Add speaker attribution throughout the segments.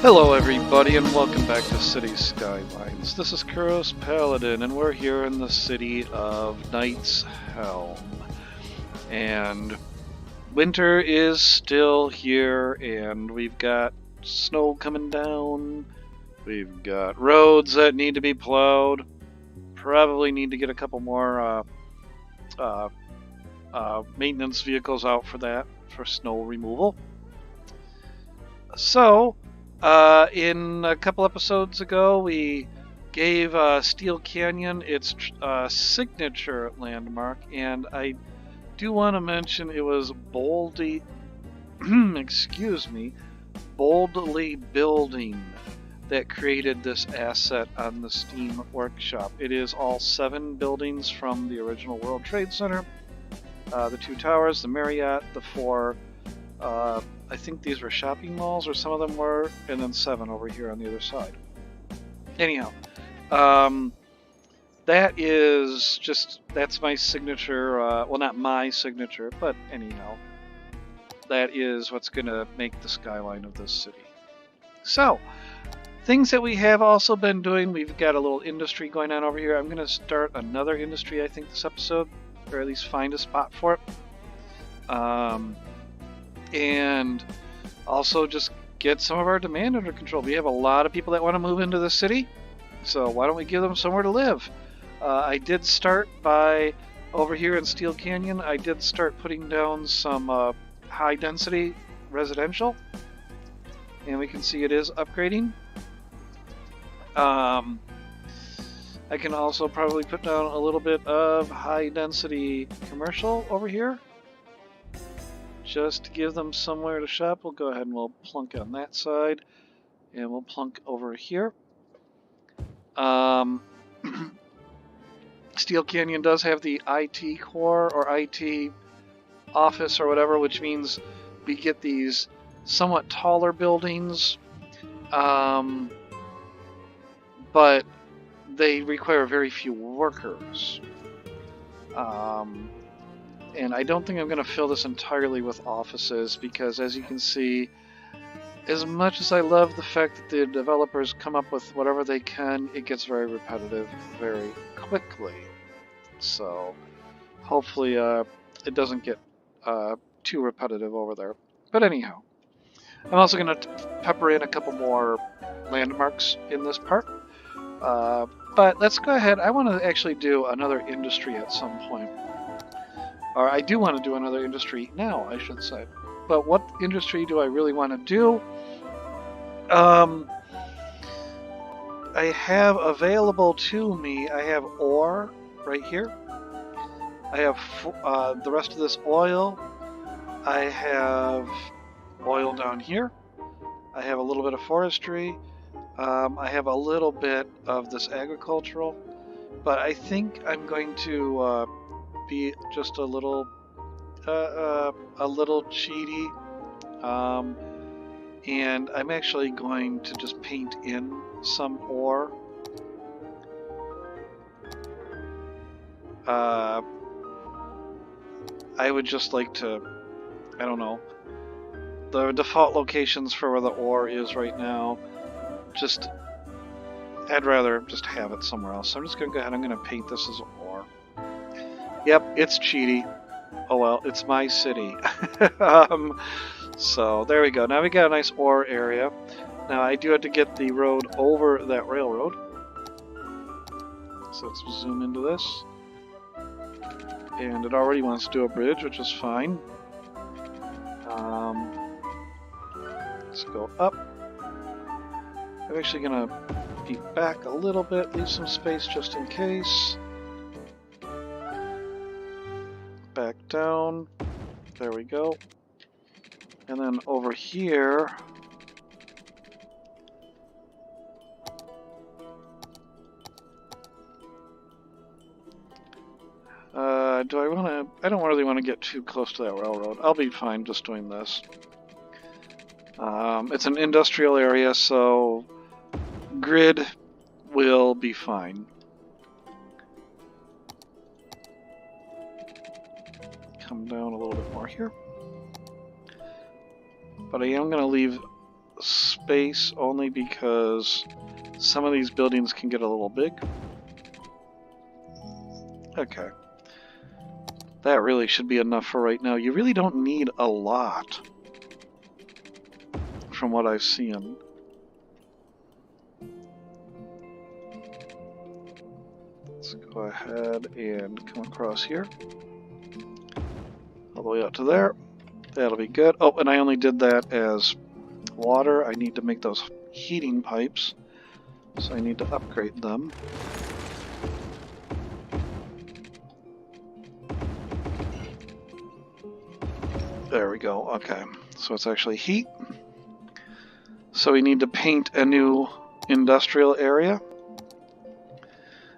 Speaker 1: Hello everybody and welcome back to City Skylines. This is Kuros Paladin and we're here in the city of Knight's Helm. And winter is still here and we've got snow coming down. We've got roads that need to be plowed. Probably need to get a couple more maintenance vehicles out for that, for snow removal. So, in a couple episodes ago, we gave Steel Canyon its signature landmark, and I do want to mention it was boldly, boldly building that created this asset on the Steam Workshop. It is all 7 buildings from the original World Trade Center, the 2 towers, the Marriott, the 4. I think these were shopping malls, or some of them were, and then 7 over here on the other side. Anyhow, that's my signature, well, not my signature, but anyhow, that is what's going to make the skyline of this city. So, things that we have also been doing, we've got a little industry going on over here. I'm going to start another industry, I think, this episode, or at least find a spot for it. And also just get some of our demand under control. We have a lot of people that want to move into the city, so why don't we give them somewhere to live? I did start by, over here in Steel Canyon, I did start putting down some high density residential, and we can see it is upgrading. I can also probably put down a little bit of high density commercial over here. Just to give them somewhere to shop, we'll go ahead and we'll plunk on that side, and we'll plunk over here. Steel Canyon does have the IT core or IT office or whatever, which means we get these somewhat taller buildings, but they require very few workers. And I don't think I'm going to fill this entirely with offices because, as you can see, as much as I love the fact that the developers come up with whatever they can, it gets very repetitive very quickly. So hopefully it doesn't get too repetitive over there. But anyhow, I'm also going to pepper in a couple more landmarks in this part. But let's go ahead. I want to actually do another industry at some point. Or I do want to do another industry now, I should say. But what industry do I really want to do? I have available to me, I have ore right here. I have the rest of this oil. I have oil down here. I have a little bit of forestry. I have a little bit of this agricultural. But I think I'm going to be just a little cheaty, and I'm actually going to just paint in some ore. I would just like to, I don't know, the default locations for where the ore is right now, I'd rather just have it somewhere else. So I'm just going to go ahead, I'm going to paint this as ore. Yep, it's cheaty. Oh well, it's my city. So there we go. Now we got a nice ore area. Now I do have to get the road over that railroad. So let's zoom into this. And it already wants to do a bridge, which is fine. Let's go up. I'm actually going to be back a little bit, leave some space just in case. Back down. There we go. And then over here, do I want to? I don't really want to get too close to that railroad. I'll be fine just doing this. It's an industrial area, so grid will be fine. Come down a little bit more here. But I am going to leave space only because some of these buildings can get a little big. Okay. That really should be enough for right now. You really don't need a lot from what I've seen. Let's go ahead and come across here. All the way out to there. That'll be good. Oh, and I only did that as water. I need to make those heating pipes, so I need to upgrade them. There we go. Okay, so it's actually heat. So we need to paint a new industrial area.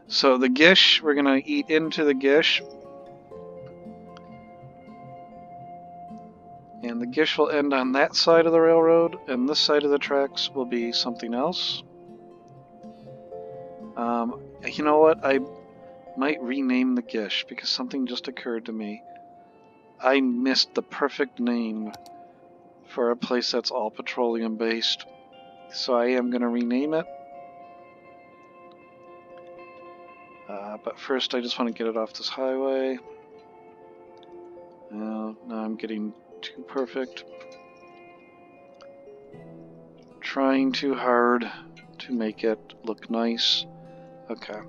Speaker 1: So the gish, we're going to eat into the gish. And the gish will end on that side of the railroad, and this side of the tracks will be something else. You know what? I might rename the gish because something just occurred to me. I missed the perfect name for a place that's all petroleum based. So I am going to rename it. But first I just want to get it off this highway. Now I'm getting too perfect. Trying too hard to make it look nice. Okay.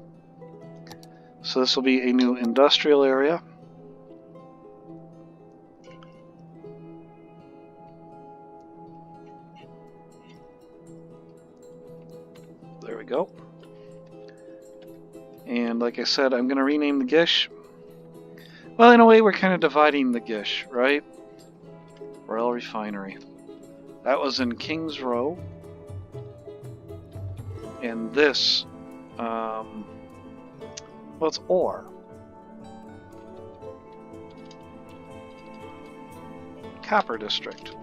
Speaker 1: So this will be a new industrial area. There we go. And like I said, I'm going to rename the gish. Well, in a way, we're kind of dividing the gish, right? Royal Refinery. That was in Kings Row. And this, well, it's ore. Copper District.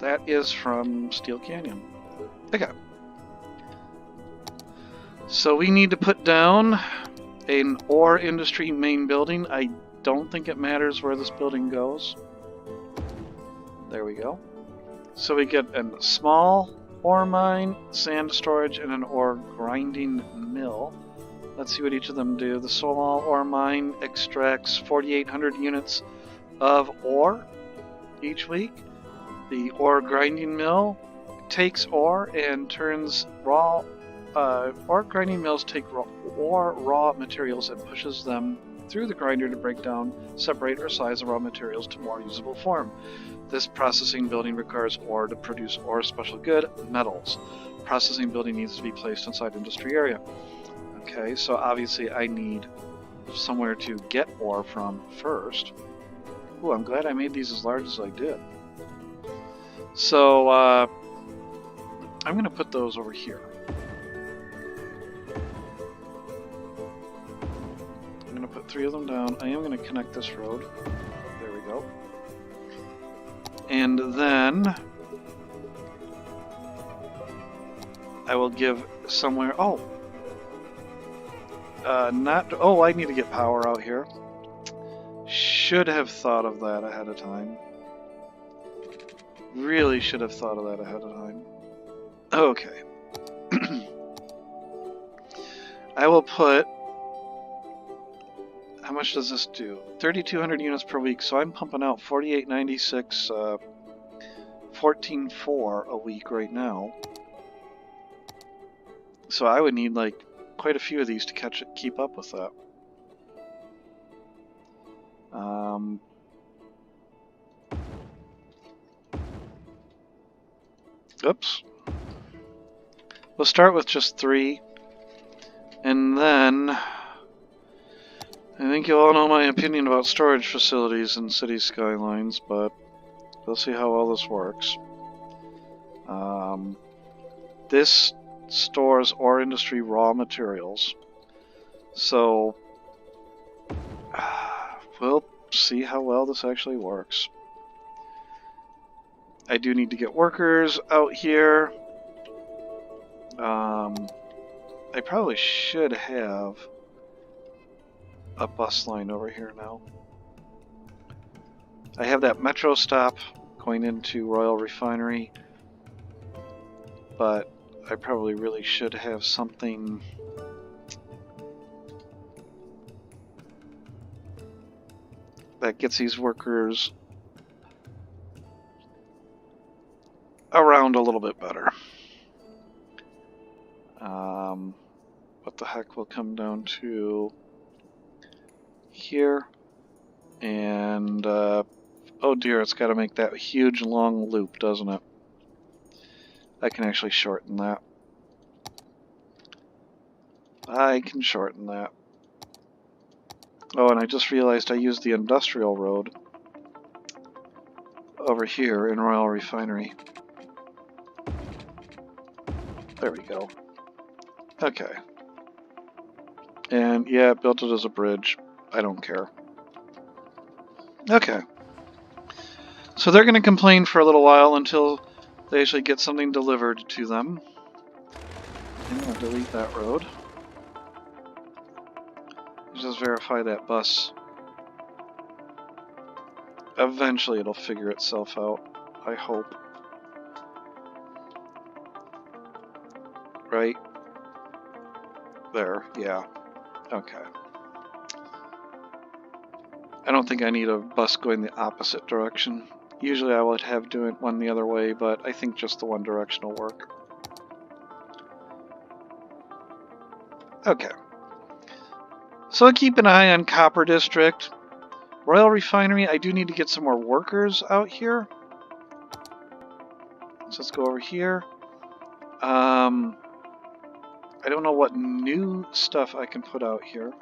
Speaker 1: That is from Steel Canyon. Okay. So we need to put down an ore industry main building. I don't think it matters where this building goes. There we go. So we get a small ore mine, sand storage, and an ore grinding mill. Let's see what each of them do. The small ore mine extracts 4,800 units of ore each week. The ore grinding mill takes ore and turns raw. Ore grinding mills take raw materials and pushes them through the grinder to break down, separate, or size the raw materials to more usable form. This processing building requires ore to produce ore special good, metals. Processing building needs to be placed inside industry area. Okay, so obviously I need somewhere to get ore from first. Ooh, I'm glad I made these as large as I did. So, I'm going to put those over here. I'm going to put 3 of them down. I am going to connect this road. There we go. And then I will give somewhere... Oh! I need to get power out here. Should have thought of that ahead of time. Really should have thought of that ahead of time. Okay. I will put... How much does this do? 3,200 units per week, so I'm pumping out 4,896, 14,400 a week right now. So I would need like quite a few of these to keep up with that. Oops. We'll start with just 3, and then I think you all know my opinion about storage facilities in city skylines, but we'll see how well this works. This stores ore industry raw materials, so we'll see how well this actually works. I do need to get workers out here. I probably should have a bus line over here now. I have that metro stop going into Royal Refinery, but I probably really should have something that gets these workers around a little bit better. What the heck, will come down to here, and oh dear, it's got to make that huge long loop, doesn't it? I can actually shorten that. I can shorten that. Oh, and I just realized I used the industrial road over here in Royal Refinery. There we go. Okay. And yeah, built it as a bridge. I don't care. Okay. So they're going to complain for a little while until they actually get something delivered to them. I'm going to delete that road. Just verify that bus. Eventually it'll figure itself out, I hope. Right? There, yeah. Okay. I don't think I need a bus going the opposite direction. Usually I would have doing one the other way, but I think just the one direction will work. Okay. So keep an eye on Copper District. Royal Refinery, I do need to get some more workers out here. So let's go over here. I don't know what new stuff I can put out here.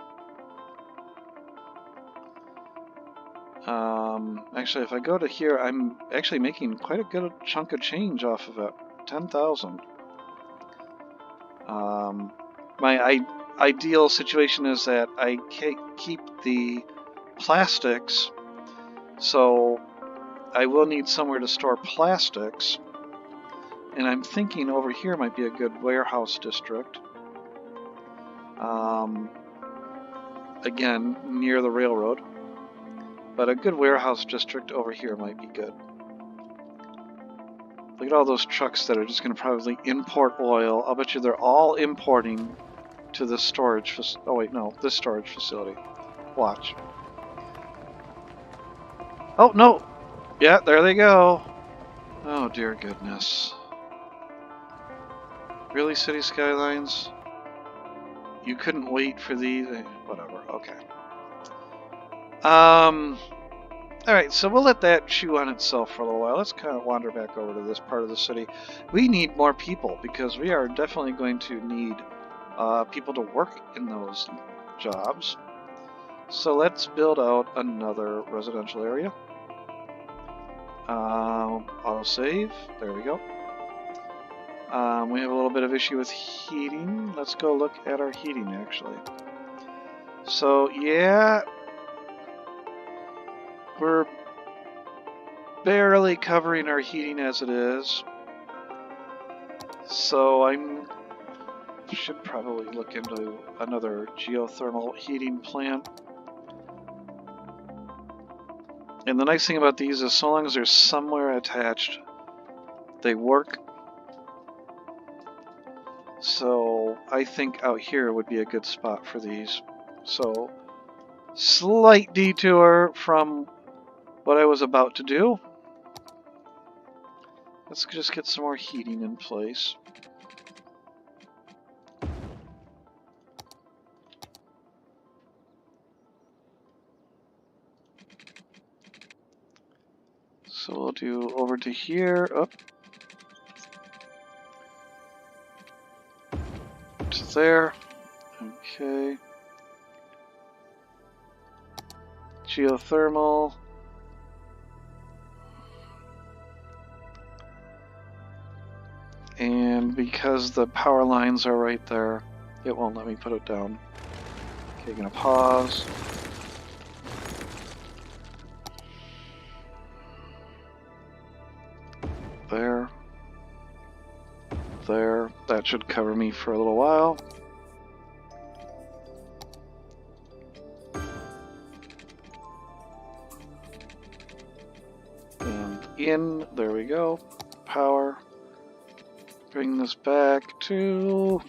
Speaker 1: Actually, if I go to here, I'm actually making quite a good chunk of change off of it. 10,000. My ideal situation is that I keep the plastics, so I will need somewhere to store plastics. And I'm thinking over here might be a good warehouse district. Again, near the railroad. But a good warehouse district over here might be good. Look at all those trucks that are just going to probably import oil. I'll bet you they're all importing to this storage facility. Oh wait, no, this storage facility. Watch. Oh, no! Yeah, there they go. Oh, dear goodness. Really, City Skylines? You couldn't wait for these? Whatever, okay. Alright, so we'll let that chew on itself for a little while. Let's kind of wander back over to this part of the city. We need more people, because we are definitely going to need people to work in those jobs. So let's build out another residential area. Autosave. There we go. We have a little bit of issue with heating. Let's go look at our heating, actually. So, yeah, we're barely covering our heating as it is. So should probably look into another geothermal heating plant. And the nice thing about these is so long as they're somewhere attached, they work. So I think out here would be a good spot for these. So slight detour from what I was about to do. Let's just get some more heating in place. So we'll do over to here, up to there. Okay. Geothermal. And because the power lines are right there, it won't let me put it down. Okay, gonna pause. There. There. That should cover me for a little while. And in. There we go. Power. Bring this back to...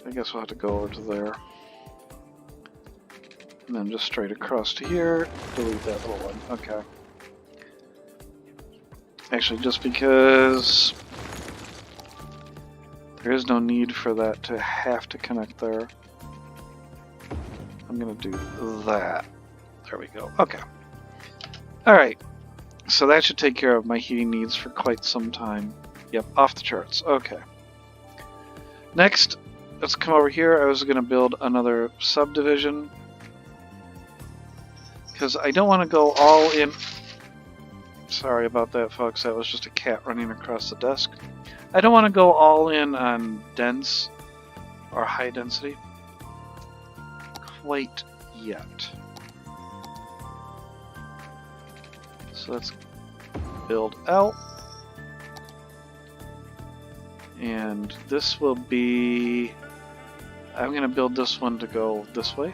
Speaker 1: I guess we'll have to go over to there. And then just straight across to here. Delete that little one. Okay. Actually, just because there is no need for that to have to connect there, I'm going to do that. There we go. Okay. Alright. So that should take care of my heating needs for quite some time. Yep, off the charts. Okay. Next, let's come over here. I was going to build another subdivision, because I don't want to go all in. Sorry about that, folks. That was just a cat running across the desk. I don't want to go all in on dense or high density quite yet. So let's build out. And this will be... I'm going to build this one to go this way.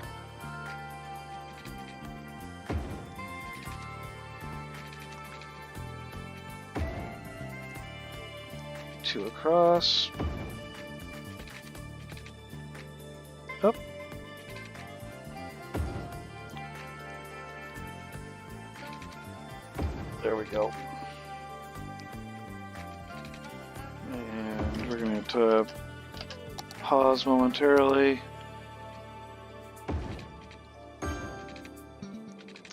Speaker 1: Two across. Up. There we go. And we're going to pause momentarily.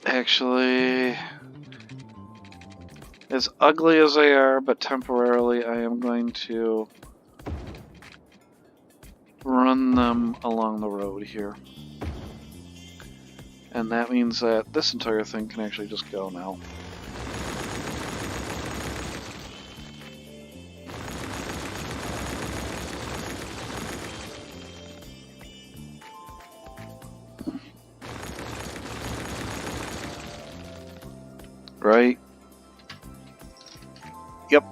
Speaker 1: Actually, as ugly as they are, but temporarily, I am going to run them along the road here. And that means that this entire thing can actually just go now. Right? Yep.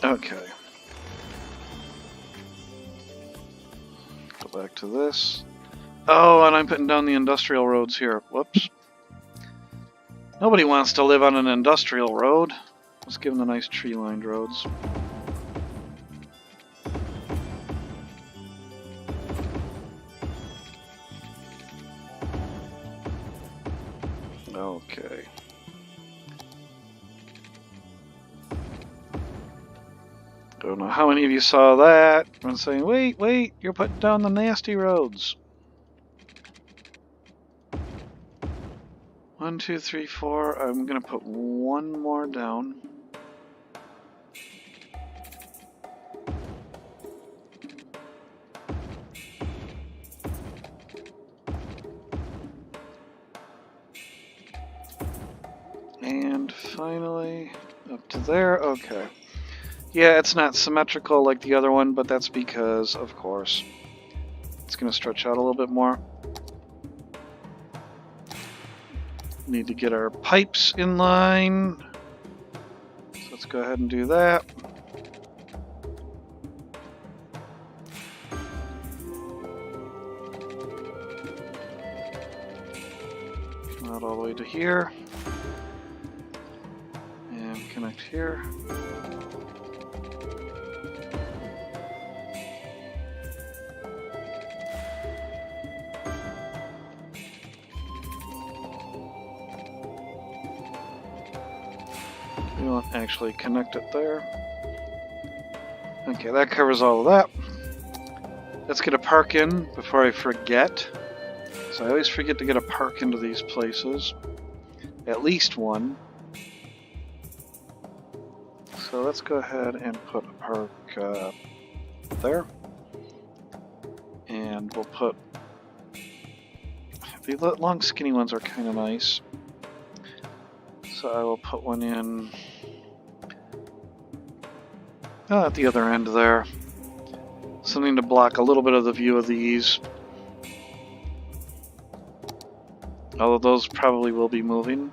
Speaker 1: Okay. Go back to this. Oh, and I'm putting down the industrial roads here. Whoops. Nobody wants to live on an industrial road. Let's give them the nice tree-lined roads. Okay. Don't know how many of you saw that. I'm saying, wait, you're putting down the nasty roads. 1, 2, 3, 4. I'm gonna put one more down. And finally, up to there. Okay. Yeah, it's not symmetrical like the other one, but that's because, of course, it's going to stretch out a little bit more. Need to get our pipes in line. So let's go ahead and do that. Come out all the way to here. And connect here. We won't actually connect it there. Okay, that covers all of that. Let's get a park in before I forget. So I always forget to get a park into these places. At least one. So let's go ahead and put a park there. And we'll put... The long skinny ones are kind of nice. So I will put one in at the other end there. Something to block a little bit of the view of these. Although those probably will be moving.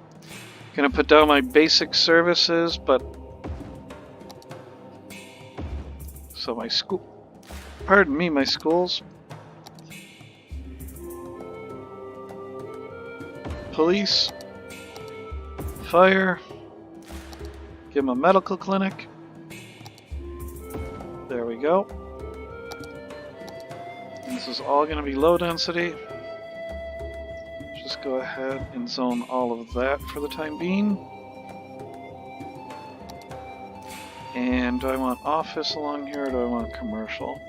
Speaker 1: Gonna put down my basic services, but... So my school... Pardon me, my schools. police, fire, give them a medical clinic. There we go. This is all going to be low density. Just go ahead and zone all of that for the time being. And do I want office along here or do I want commercial?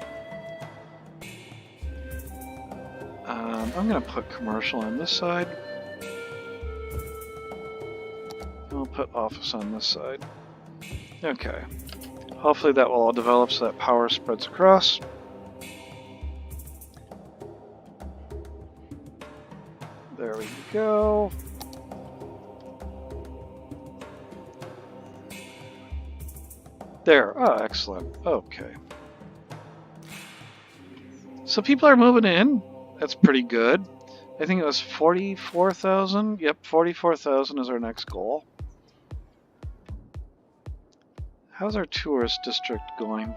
Speaker 1: I'm going to put commercial on this side. And we'll put office on this side. Okay. Hopefully that will all develop so that power spreads across. There we go. There. Oh, excellent. Okay. So people are moving in. That's pretty good. I think it was 44,000. Yep, 44,000 is our next goal. How's our tourist district going?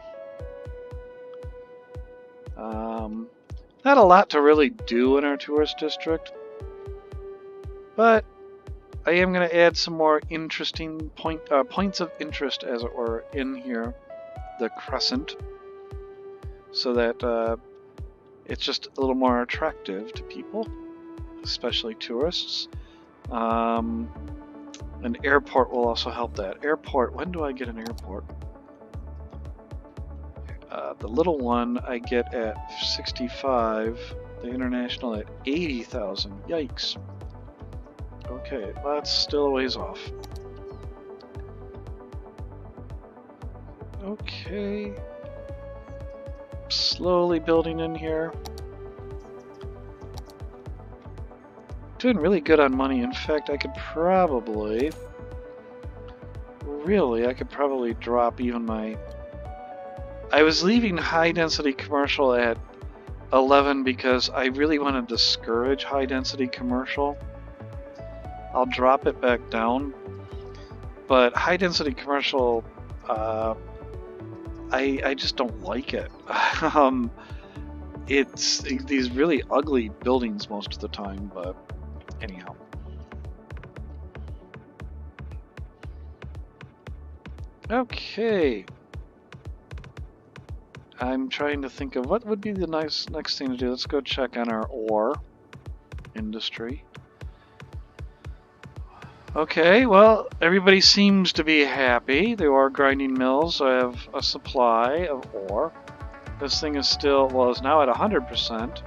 Speaker 1: Not a lot to really do in our tourist district, but I am going to add some more interesting points of interest, as it were, in here, the crescent, so that it's just a little more attractive to people, especially tourists. An airport will also help that. Airport, when do I get an airport? The little one I get at 65, the international at 80,000. Yikes. Okay, that's still a ways off. Okay. Slowly building in here. Doing really good on money. In fact, I could probably drop even my... I was leaving high density commercial at 11 because I really want to discourage high density commercial. I'll drop it back down, but high density commercial, I just don't like it. It's these really ugly buildings most of the time, but anyhow. Okay. I'm trying to think of what would be the next thing to do. Let's go check on our ore industry. Okay, well, everybody seems to be happy. The ore grinding mills have a supply of ore. This thing is still, well, it's now at 100%.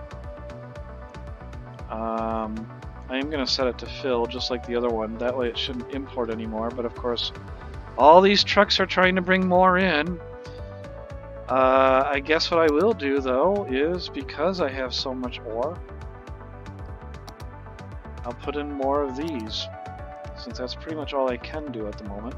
Speaker 1: I am going to set it to fill, just like the other one. That way it shouldn't import anymore. But of course, all these trucks are trying to bring more in. I guess what I will do, though, is because I have so much ore, I'll put in more of these, since that's pretty much all I can do at the moment.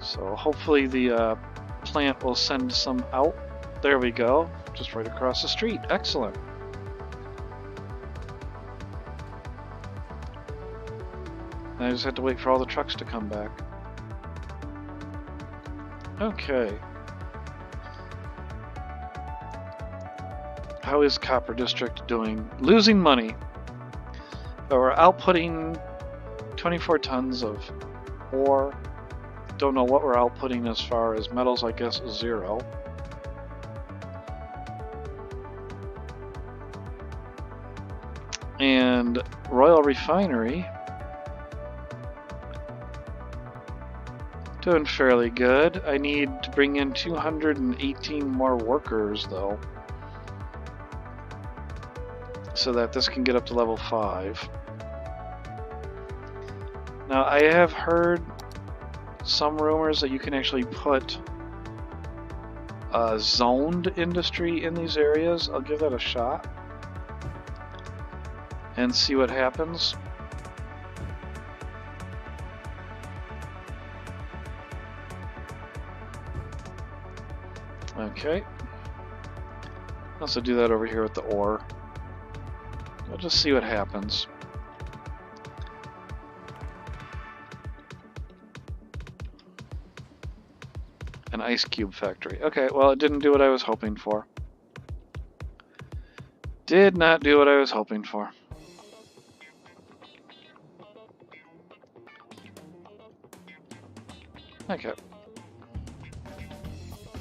Speaker 1: So hopefully the plant will send some out. There we go, just right across the street. Excellent. I just have to wait for all the trucks to come back. Okay. How is Copper District doing? Losing money. But we're outputting 24 tons of ore. Don't know what we're outputting as far as metals, I guess 0. And Royal Refinery, doing fairly good. I need to bring in 218 more workers, though, so that this can get up to level 5. Now, I have heard some rumors that you can actually put a zoned industry in these areas. I'll give that a shot and see what happens. Okay. Also do that over here with the ore. We'll just see what happens. An ice cube factory. Okay, well, it didn't do what I was hoping for. Did not do what I was hoping for. Okay.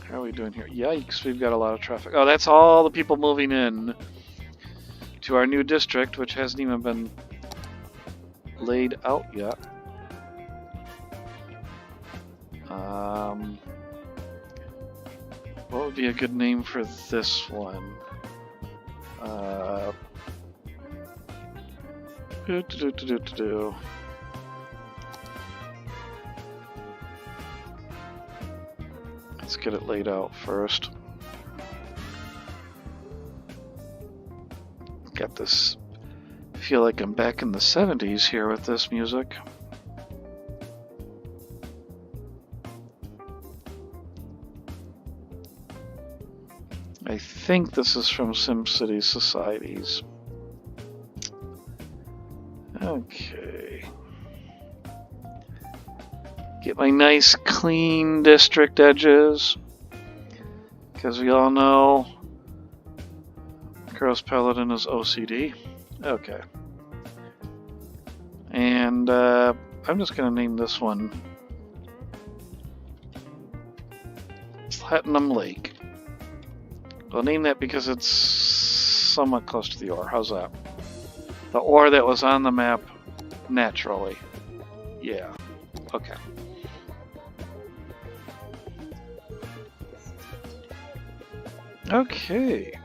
Speaker 1: How are we doing here? Yikes, we've got a lot of traffic. Oh, that's all the people moving in to our new district, which hasn't even been laid out yet. What would be a good name for this one? Let's get it laid out first. Got this. I feel like I'm back in the 70s here with this music. I think this is from SimCity Societies. Okay. Get my nice clean district edges. Because we all know Gross Paladin is OCD. Okay. And I'm just going to name this one Platinum Lake. I'll name that because it's somewhat close to the ore. How's that? The ore that was on the map naturally. Yeah. Okay. Okay.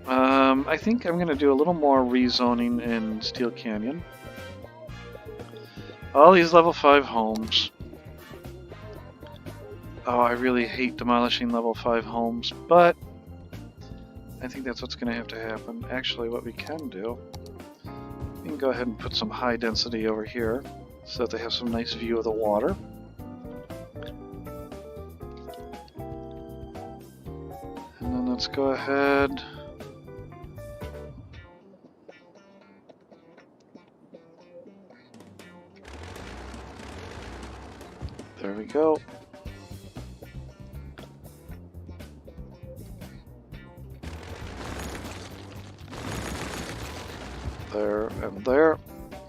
Speaker 1: I think I'm going to do a little more rezoning in Steel Canyon. All these level 5 homes. Oh, I really hate demolishing level 5 homes, but I think that's what's going to have to happen. Actually, what we can do, we can go ahead and put some high density over here so that they have some nice view of the water. And then let's go ahead. There we go. There and there.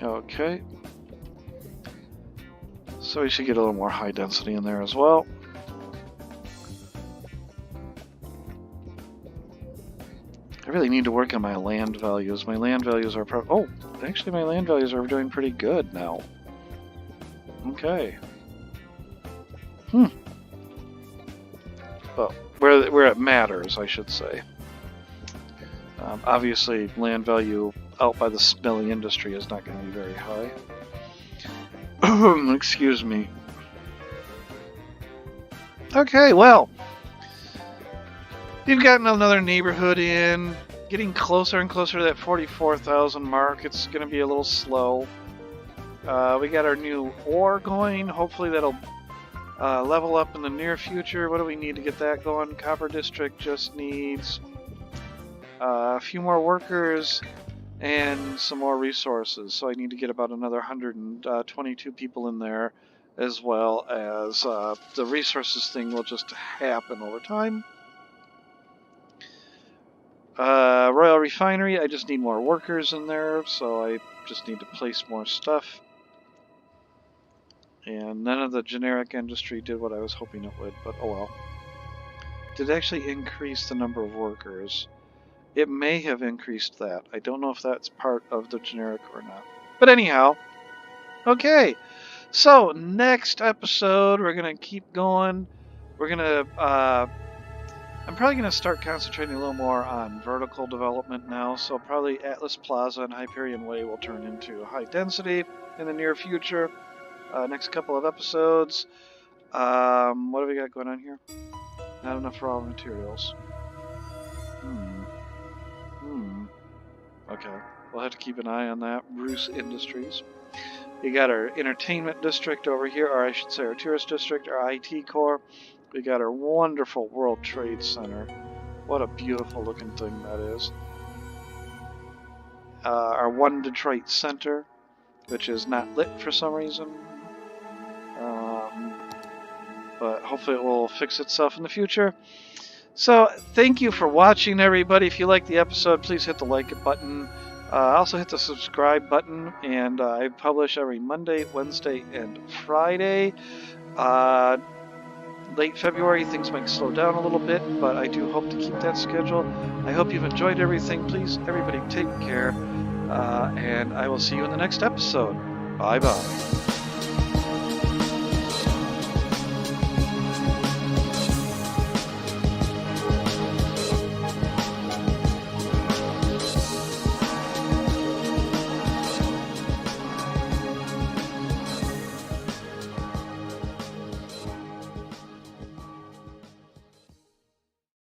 Speaker 1: Okay. So we should get a little more high density in there as well. I really need to work on my land values. My land values are actually my land values are doing pretty good now. Okay. Well, where it matters, I should say. Obviously, land value out by the smelly industry is not going to be very high. Excuse me. Okay, well, we've gotten another neighborhood in, getting closer and closer to that 44,000 mark. It's going to be a little slow. We got our new ore going. Hopefully that'll level up in the near future. What do we need to get that going? Copper District just needs a few more workers and some more resources. So I need to get about another 122 people in there, as well as the resources thing will just happen over time. Royal Refinery, I just need more workers in there, so I just need to place more stuff. And none of the generic industry did what I was hoping it would, but oh well. Did it actually increase the number of workers? It may have increased that. I don't know if that's part of the generic or not. But anyhow, okay. So, next episode, we're going to keep going. We're going to, I'm probably going to start concentrating a little more on vertical development now. So probably Atlas Plaza and Hyperion Way will turn into high density in the near future. Next couple of episodes. What do we got going on here? Not enough raw materials. Okay, we'll have to keep an eye on that. Bruce Industries. We got our entertainment district over here, or I should say our tourist district, our IT core. We got our wonderful World Trade Center. What a beautiful looking thing that is. Our One Detroit Center, which is not lit for some reason. But hopefully it will fix itself in the future. So thank you for watching, everybody. If you like the episode, please hit the like button. Also hit the subscribe button, and I publish every Monday, Wednesday, and Friday. Late February, things might slow down a little bit, but I do hope to keep that schedule. I hope you've enjoyed everything. Please, everybody, take care, and I will see you in the next episode. Bye-bye.